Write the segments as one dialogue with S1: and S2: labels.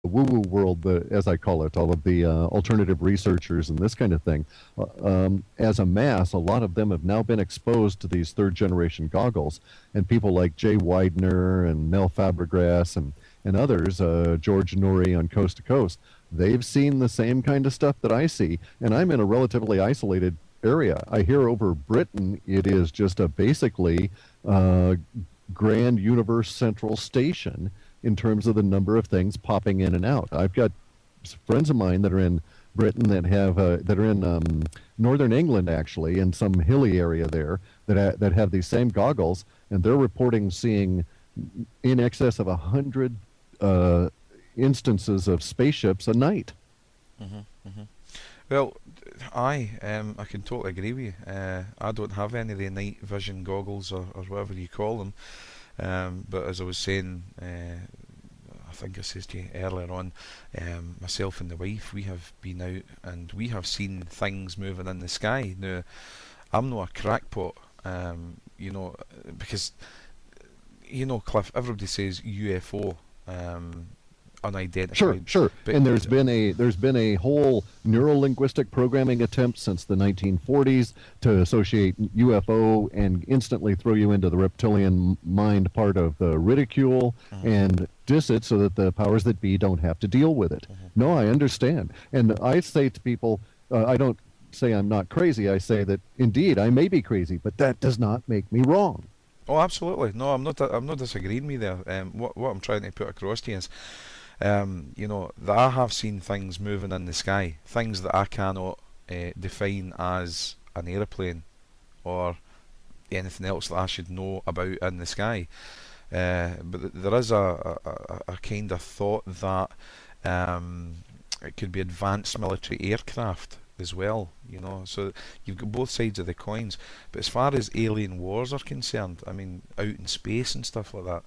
S1: woo-woo world, as I call it, all of the alternative researchers and this kind of thing, as a mass, a lot of them have now been exposed to these third-generation goggles, and people like Jay Widener and Mel Fabregas and others, George Noory on Coast to Coast, they've seen the same kind of stuff that I see, and I'm in a relatively isolated area. I hear over Britain it is just a basically uh, grand universe central station in terms of the number of things popping in and out. I've got friends of mine that are in Britain that are in northern England actually, in some hilly area there that have these same goggles, and they're reporting seeing in excess of 100 uh, instances of spaceships a night.
S2: Hmm. Hmm. Well, I can totally agree with you. I don't have any of the night vision goggles or whatever you call them. But as I was saying, I think I said to you earlier on, myself and the wife, we have been out and we have seen things moving in the sky. Now, I'm not a crackpot, because Cliff, everybody says UFO,
S1: Sure,
S2: unidentified,
S1: sure.
S2: but
S1: And there's been a whole neuro-linguistic programming attempt since the 1940s to associate UFO and instantly throw you into the reptilian mind part of the ridicule
S2: mhm,
S1: and diss it so that the powers that be don't have to deal with it.
S2: mhm.
S1: No, I understand. And I say to people, I don't say I'm not crazy. I say that indeed I may be crazy, but that does not make me wrong.
S2: Oh, absolutely. No, I'm not. I'm not disagreeing with you there. What I'm trying to put across to you is, that I have seen things moving in the sky, things that I cannot define as an aeroplane or anything else that I should know about in the sky. But there is a kind of thought that it could be advanced military aircraft as well. So you've got both sides of the coins. But as far as alien wars are concerned, I mean, out in space and stuff like that,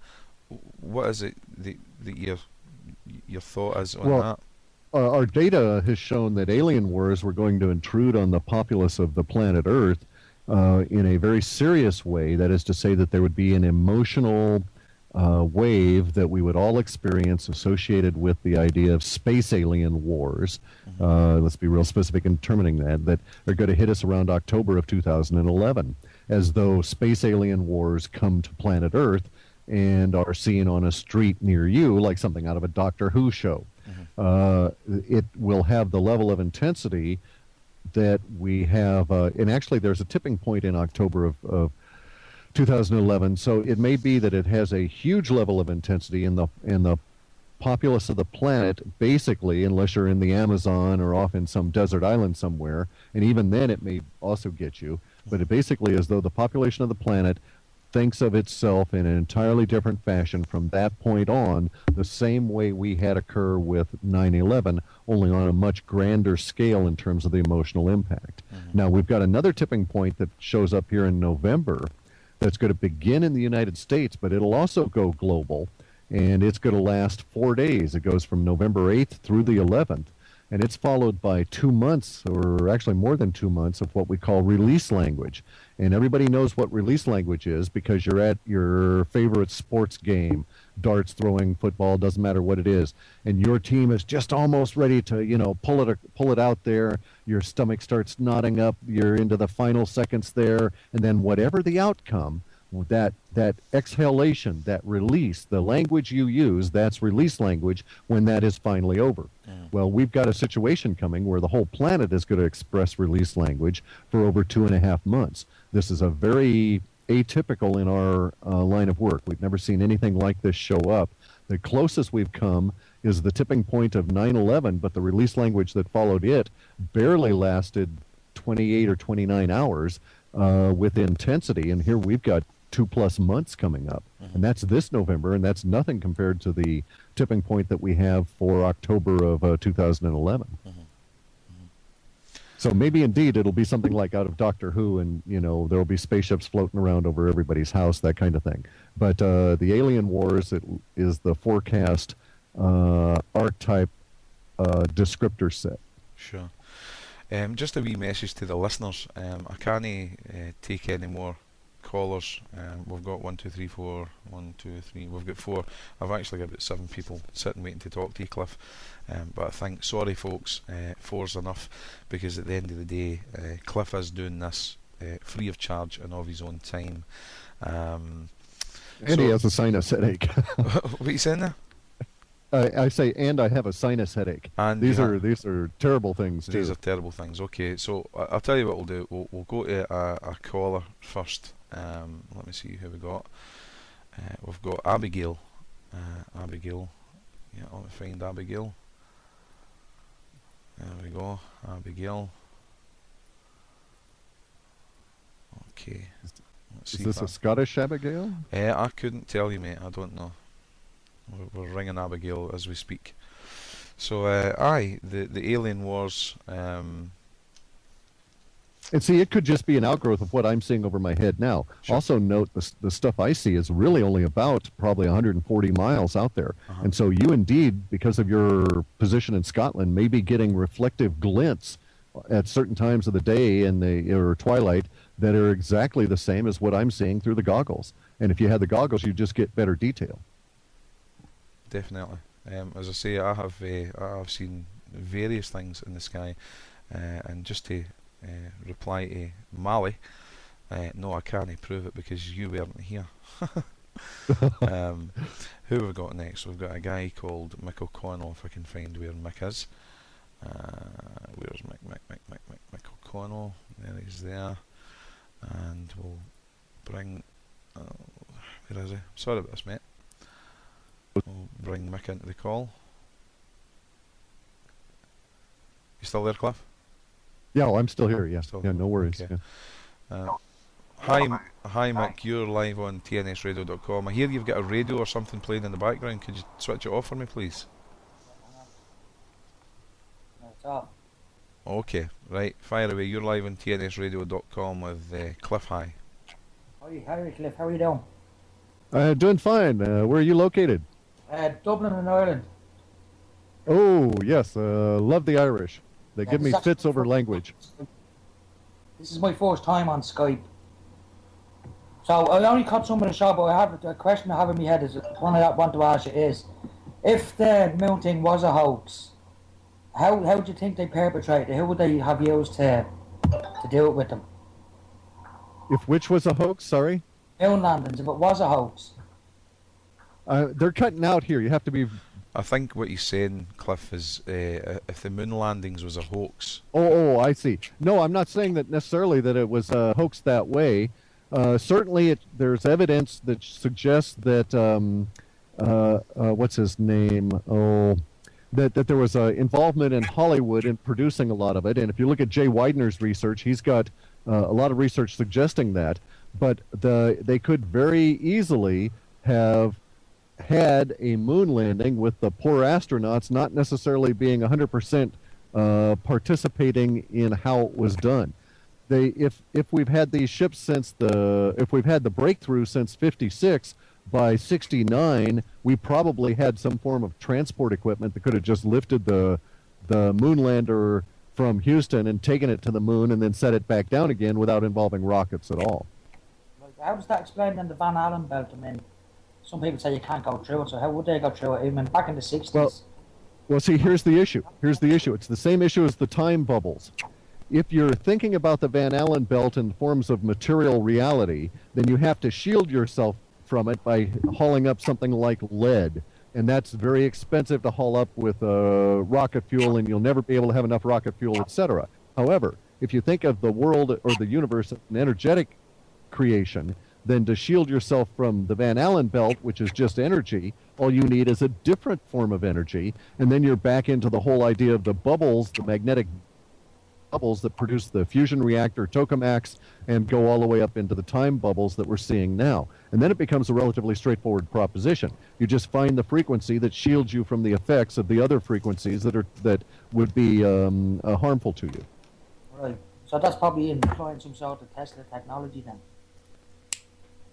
S2: what is it that your thought is on
S1: Well,
S2: that?
S1: our data has shown that alien wars were going to intrude on the populace of the planet Earth in a very serious way. That is to say, that there would be an emotional wave that we would all experience associated with the idea of space alien wars.
S2: Hmm.
S1: Let's be real specific in determining that are going to hit us around October of 2011, as though space alien wars come to planet Earth and are seen on a street near you, like something out of a Doctor Who show.
S2: Hmm.
S1: It will have the level of intensity that we have, and actually, there's a tipping point in October of 2011. So it may be that it has a huge level of intensity in the populace of the planet, basically, unless you're in the Amazon or off in some desert island somewhere, and even then it may also get you. But it basically is though the population of the planet thinks of itself in an entirely different fashion from that point on, the same way we had occur with 9/11, only on a much grander scale in terms of the emotional impact.
S2: Hmm.
S1: Now, we've got another tipping point that shows up here in November that's going to begin in the United States, but it'll also go global, and it's going to last 4 days. It goes from November 8th through the 11th, and it's followed by 2 months, or actually more than 2 months, of what we call release language. And everybody knows what release language is because you're at your favorite sports game, darts, throwing, football, doesn't matter what it is, and your team is just almost ready to, pull it out there. Your stomach starts knotting up. You're into the final seconds there, and then whatever the outcome, that exhalation, that release, the language you use, that's release language when that is finally over.
S2: Hmm.
S1: Well, we've got a situation coming where the whole planet is going to express release language for over 2.5 months. This is a very atypical in our line of work. We've never seen anything like this show up. The closest we've come is the tipping point of 9/11, but the release language that followed it barely lasted 28 or 29 hours with intensity. And here we've got 2+ months coming up.
S2: Hmm.
S1: And that's this November, and that's nothing compared to the tipping point that we have for October of 2011.
S2: Hmm.
S1: So maybe indeed it'll be something like out of Doctor Who, and there'll be spaceships floating around over everybody's house, that kind of thing. But the Alien Wars is the forecast archetype descriptor set.
S2: Sure. Just a wee message to the listeners. I can't take any more callers. We've got 1, 2, 3, 4. 1, 2, 3. We've got 4. I've actually got about 7 people sitting waiting to talk to you, Cliff. But I think, sorry folks, 4's enough, because at the end of the day, Cliff is doing this free of charge and of his own time.
S1: And he has a sinus headache.
S2: What are you saying there?
S1: I say, and I have a sinus headache.
S2: And
S1: these are terrible things.
S2: These
S1: too.
S2: are terrible things. Okay, so I'll tell you what we'll do. We'll go to a caller first. Let me see who we got. We've got Abigail. Abigail. Yeah, let me find Abigail. There we go, Abigail. Okay. Let's
S1: Is
S2: see
S1: this a Scottish Abigail?
S2: I couldn't tell you, mate. I don't know. We're ringing Abigail as we speak. So, aye, the alien wars.
S1: And see, it could just be an outgrowth of what I'm seeing over my head now.
S2: Sure.
S1: Also note the stuff I see is really only about probably 140 miles out there. And so you indeed, because of your position in Scotland, may be getting reflective glints at certain times of the day or twilight that are exactly the same as what I'm seeing through the goggles. And if you had the goggles, you just get better detail.
S2: Definitely. As I say, I've seen various things in the sky, and just to reply to Mally, no, I can't prove it because you weren't here. Who have we got next? We've got a guy called Mick O'Connell, if I can find where Mick is. Where's Mick O'Connell? There he's there. And we'll bring... where is he? Sorry about this, mate. We'll bring Mick into the call. You still there, Cliff?
S1: Yeah, well, I'm still here. Yeah,
S2: Still
S1: yeah, no worries.
S2: okay.
S1: Yeah.
S2: Hi, Mick. You're live on TNSradio.com. I hear you've got a radio or something playing in the background. Could you switch it off for me, please?
S3: It's off.
S2: Okay, right. Fire away. You're live on TNSradio.com with Cliff. Hi.
S3: Hi, Cliff. How are you doing?
S1: Doing fine. Where are you located?
S3: Dublin in Ireland.
S1: Oh, yes. Love the Irish. They give me fits over language.
S3: This is my first time on Skype. So I only caught some of the show, but I have a question I have in my head is one I want to ask you is, if the moon thing was a hoax, how do you think they perpetrated it? Who would they have used to do it with them?
S1: If which was a hoax, sorry?
S3: Moon landings, if it was a hoax.
S1: They're cutting out here. You have to be...
S2: I think what he's saying, Cliff, is if the moon landings was a hoax.
S1: Oh, I see. No, I'm not saying that necessarily that it was a hoax that way. Certainly, there's evidence that suggests that what's his name? Oh, that there was involvement in Hollywood in producing a lot of it. And if you look at Jay Widener's research, he's got a lot of research suggesting that. But they could very easily have had a moon landing with the poor astronauts not necessarily being 100% participating in how it was done. If we've had these ships if we've had the breakthrough since 56, by 69 we probably had some form of transport equipment that could have just lifted the moon lander from Houston and taken it to the moon and then set it back down again without involving rockets at all.
S3: How was that explained in the Van Allen belt? I mean, some people say you can't go through it, so how would they go through it? I mean, back in the 60s.
S1: Well, see, here's the issue. It's the same issue as the time bubbles. If you're thinking about the Van Allen belt in forms of material reality, then you have to shield yourself from it by hauling up something like lead. And that's very expensive to haul up with rocket fuel, and you'll never be able to have enough rocket fuel, etc. However, if you think of the world or the universe as an energetic creation, then to shield yourself from the Van Allen belt, which is just energy, all you need is a different form of energy, and then you're back into the whole idea of the bubbles, the magnetic bubbles that produce the fusion reactor tokamaks and go all the way up into the time bubbles that we're seeing now. And then it becomes a relatively straightforward proposition. You just find the frequency that shields you from the effects of the other frequencies that would be harmful to you.
S3: Right. So that's probably employing some sort of Tesla technology then.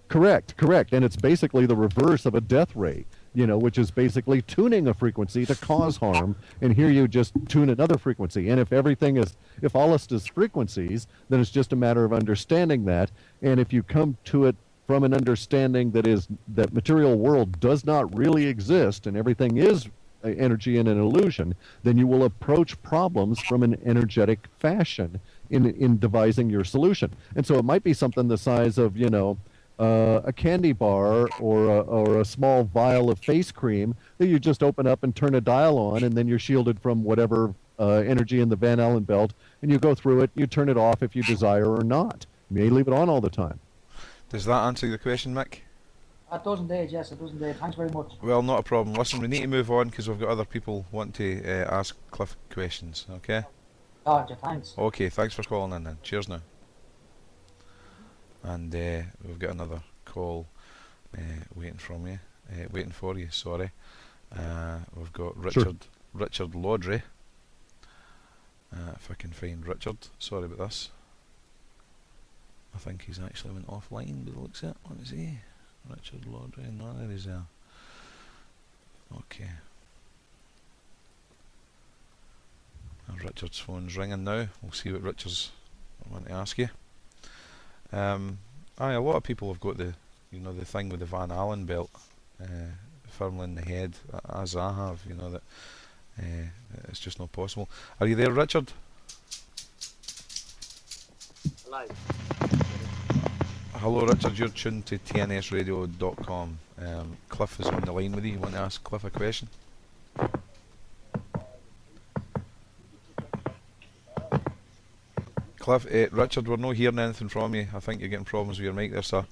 S1: Correct. And it's basically the reverse of a death ray. which is basically tuning a frequency to cause harm. And here you just tune another frequency. And if all is frequencies, then it's just a matter of understanding that. And if you come to it from an understanding that material world does not really exist and everything is energy and an illusion, then you will approach problems from an energetic fashion in devising your solution. And so it might be something the size of, a candy bar or a small vial of face cream that you just open up and turn a dial on, and then you're shielded from whatever energy in the Van Allen belt, and you go through it, you turn it off if you desire or not. You may leave it on all the time.
S2: Does that answer your question, Mick?
S3: It does indeed, yes, it does indeed. Thanks very much.
S2: Well, not a problem. Listen, we need to move on because we've got other people wanting to ask Cliff questions, okay?
S3: Roger, thanks.
S2: Okay, thanks for calling in then. Cheers now. And we've got another call waiting for you, sorry. We've got Richard Laudry. If I can find Richard. Sorry about this. I think he's actually went offline by the looks of it. What is he? Richard Laudry, no, there he's there. Okay. Richard's phone's ringing now. We'll see what Richard's want to ask you. A lot of people have got the thing with the Van Allen belt firmly in the head, as I have. That it's just not possible. Are you there, Richard?
S4: Hello.
S2: Hello, Richard. You're tuned to TNSradio.com. Cliff is on the line with you. You want to ask Cliff a question? Cliff, Richard, we're not hearing anything from you. I think you're getting problems with your mic there, sir.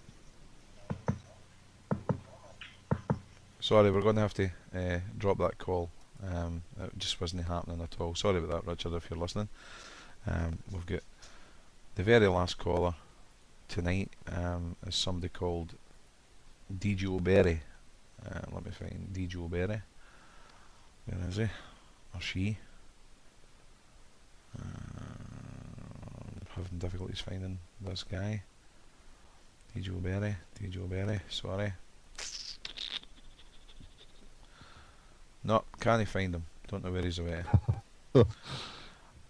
S2: Sorry, we're going to have to drop that call. It just wasn't happening at all. Sorry about that, Richard, if you're listening. We've got the very last caller tonight is somebody called DJ Berry. Let me find DJ Berry. Where is he? Or she? Having difficulties finding this guy. DJ Berry, sorry. No, can't find him. Don't know where he's away.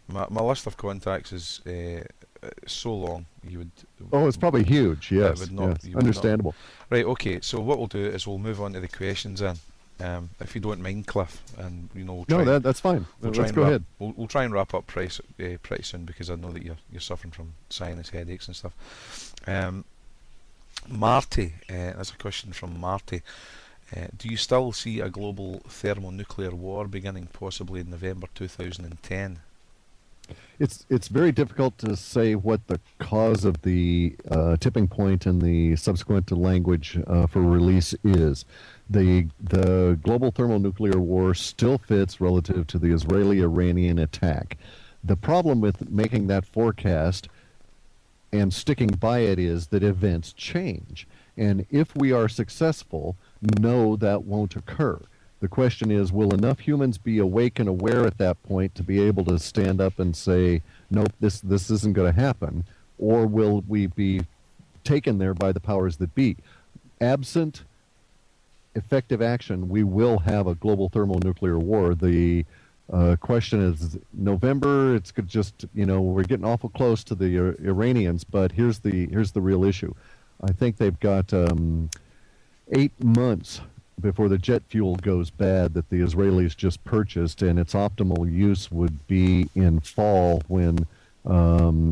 S2: My list of contacts is so long. You would.
S1: Oh, it's probably huge. Yes,
S2: would not,
S1: yes. Understandable.
S2: Right. Okay. So what we'll do is we'll move on to the questions then. If you don't mind, Cliff, and we'll try.
S1: No, that's fine. Let's go ahead.
S2: We'll try and wrap up pretty soon because I know that you're suffering from sinus headaches and stuff. Marty, that's a question from Marty. Do you still see a global thermonuclear war beginning possibly in November 2010?
S1: It's very difficult to say what the cause of the tipping point and the subsequent language for release is. The global thermonuclear war still fits relative to the Israeli-Iranian attack. The problem with making that forecast and sticking by it is that events change. And if we are successful, no, that won't occur. The question is, will enough humans be awake and aware at that point to be able to stand up and say, nope, this isn't going to happen? Or will we be taken there by the powers that be? Absent effective action, we will have a global thermonuclear war. The question is November. It's just, we're getting awful close to the Iranians, but here's the real issue. I think they've got 8 months before the jet fuel goes bad that the Israelis just purchased, and its optimal use would be in fall when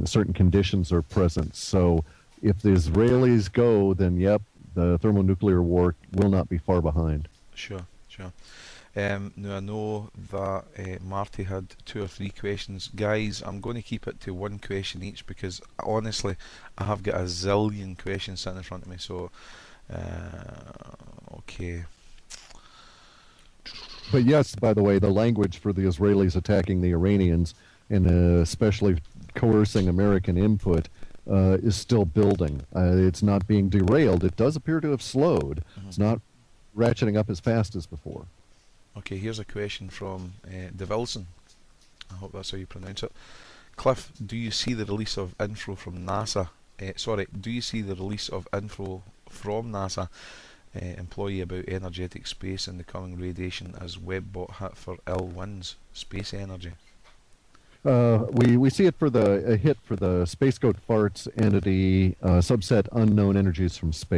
S1: certain conditions are present. So if the Israelis go, then yep, the thermonuclear war will not be far behind.
S2: Sure. Now I know that Marty had 2 or 3 questions. Guys, I'm going to keep it to 1 question each because honestly I have got a zillion questions sitting in front of me. So okay.
S1: But yes, by the way, the language for the Israelis attacking the Iranians and especially coercing American input is still building. It's not being derailed. It does appear to have slowed. It's not ratcheting up as fast as before.
S2: Okay, here's a question from De Wilson. I hope that's how you pronounce it. Cliff, do you see the release of info from NASA? Do you see the release of info from NASA employee about energetic space and the coming radiation as Webbot hit for ill winds, space energy.
S1: We see it for the hit for the space goat farts entity subset unknown energies from space.